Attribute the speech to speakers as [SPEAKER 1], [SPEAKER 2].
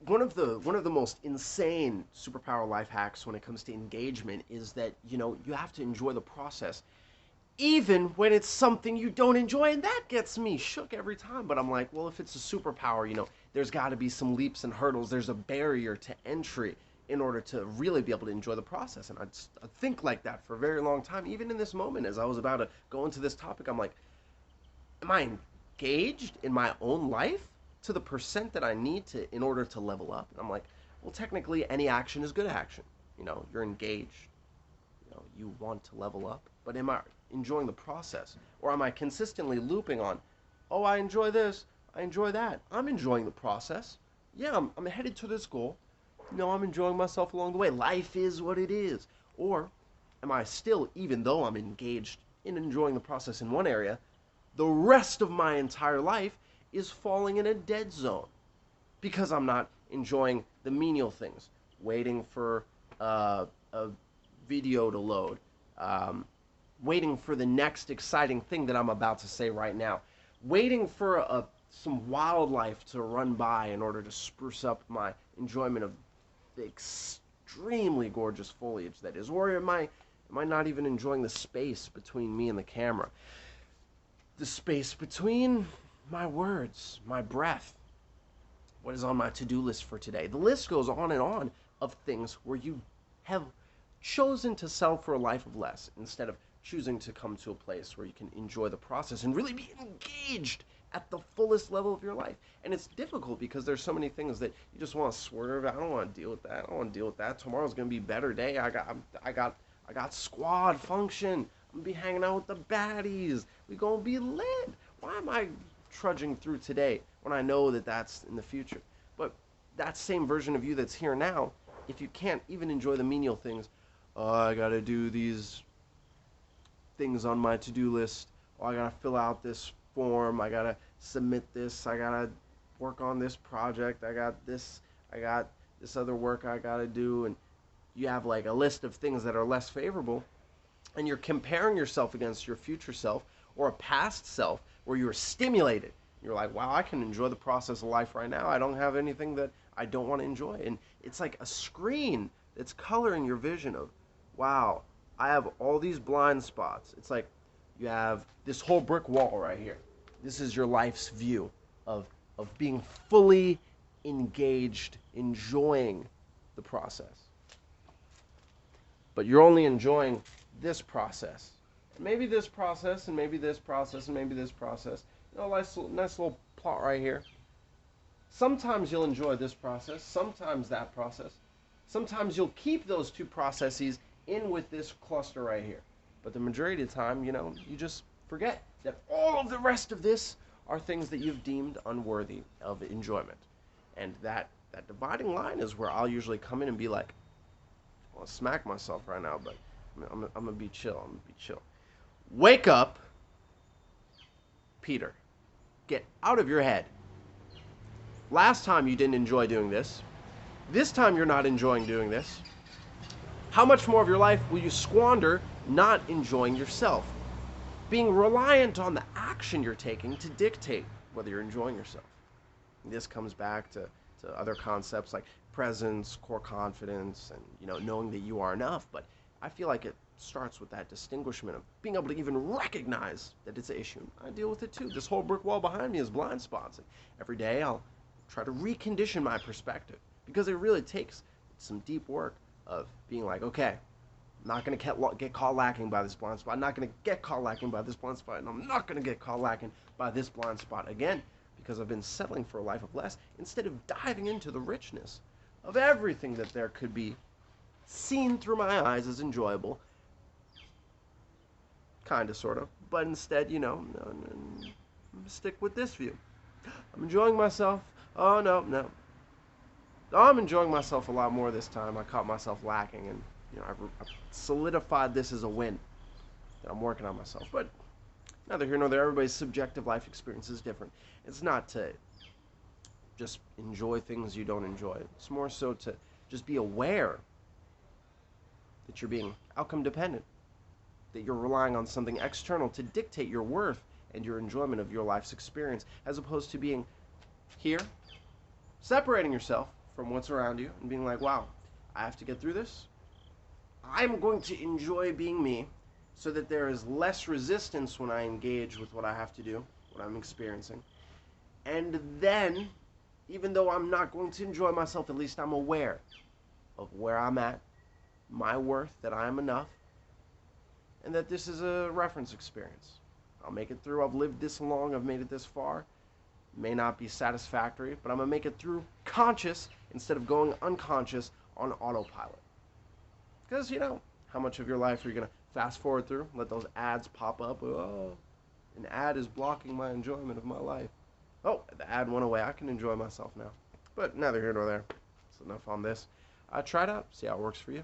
[SPEAKER 1] one of the most insane superpower life hacks when it comes to engagement is that you have to enjoy the process even when it's something you don't enjoy, and that gets me shook every time. But I'm like, well, if it's a superpower, there's got to be some leaps and hurdles. There's a barrier to entry in order to really be able to enjoy the process. And I think like that for a very long time. Even in this moment, as I was about to go into this topic, I'm like, am I engaged in my own life to the percent that I need to in order to level up? And I'm like, well, technically, any action is good action. You're engaged. You want to level up, but am I enjoying the process, or am I consistently looping on, oh, I enjoy this, I enjoy that, I'm enjoying the process, yeah, I'm headed to this goal, I'm enjoying myself along the way, life is what it is? Or am I still, even though I'm engaged in enjoying the process in one area, the rest of my entire life is falling in a dead zone because I'm not enjoying the menial things, waiting for a video to load, um, waiting for the next exciting thing that I'm about to say right now, waiting for some wildlife to run by in order to spruce up my enjoyment of the extremely gorgeous foliage that is, or am I not even enjoying the space between me and the camera, the space between my words, my breath, what is on my to-do list for today. The list goes on and on of things where you have chosen to sell for a life of less instead of choosing to come to a place where you can enjoy the process and really be engaged at the fullest level of your life. And it's difficult because there's so many things that you just want to swerve. I don't want to deal with that. I don't want to deal with that. Tomorrow's gonna be a better day. I got squad function. I'm gonna be hanging out with the baddies. We gonna be lit. Why am I trudging through today when I know that that's in the future? But that same version of you that's here now, if you can't even enjoy the menial things, oh, I gotta do these things on my to-do list. Oh, I gotta fill out this form. I gotta submit this. I gotta work on this project. I got this other work I gotta do. And you have like a list of things that are less favorable, and you're comparing yourself against your future self or a past self where you were stimulated. You're like, wow, I can enjoy the process of life right now. I don't have anything that I don't want to enjoy. And it's like a screen that's coloring your vision of, wow, I have all these blind spots. It's like you have this whole brick wall right here. This is your life's view of being fully engaged, enjoying the process. But you're only enjoying this process. And maybe this process, and maybe this process, and maybe this process. Nice little plot right here. Sometimes you'll enjoy this process, sometimes that process. Sometimes you'll keep those two processes in with this cluster right here. But the majority of the time, you just forget that all of the rest of this are things that you've deemed unworthy of enjoyment. And that dividing line is where I'll usually come in and be like, well, I'll smack myself right now, but I'm gonna be chill. I'm gonna be chill. Wake up, Peter. Get out of your head. Last time you didn't enjoy doing this. This time you're not enjoying doing this. How much more of your life will you squander not enjoying yourself? Being reliant on the action you're taking to dictate whether you're enjoying yourself. This comes back to other concepts like presence, core confidence, and knowing that you are enough. But I feel like it starts with that distinguishment of being able to even recognize that it's an issue. I deal with it too. This whole brick wall behind me is blind spots. And every day I'll try to recondition my perspective because it really takes some deep work of being like, okay, I'm not going to get caught lacking by this blind spot. I'm not going to get caught lacking by this blind spot. And I'm not going to get caught lacking by this blind spot again because I've been settling for a life of less instead of diving into the richness of everything that there could be seen through my eyes as enjoyable. Kind of, sort of. But instead, stick with this view. I'm enjoying myself. Oh, no. I'm enjoying myself a lot more this time. I caught myself lacking, and I've solidified this as a win. That I'm working on myself. But neither here nor there. Everybody's subjective life experience is different. It's not to just enjoy things you don't enjoy. It's more so to just be aware that you're being outcome dependent, that you're relying on something external to dictate your worth and your enjoyment of your life's experience, as opposed to being here, separating yourself from what's around you and being like, wow, I have to get through this. I'm going to enjoy being me so that there is less resistance when I engage with what I have to do, what I'm experiencing. And then, even though I'm not going to enjoy myself, at least I'm aware of where I'm at, my worth, that I am enough, and that this is a reference experience. I'll make it through. I've lived this long. I've made it this far. May not be satisfactory, but I'm going to make it through conscious instead of going unconscious on autopilot. Because, how much of your life are you going to fast forward through? Let those ads pop up. Oh, an ad is blocking my enjoyment of my life. Oh, the ad went away. I can enjoy myself now. But neither here nor there. That's enough on this. Try it out. See how it works for you.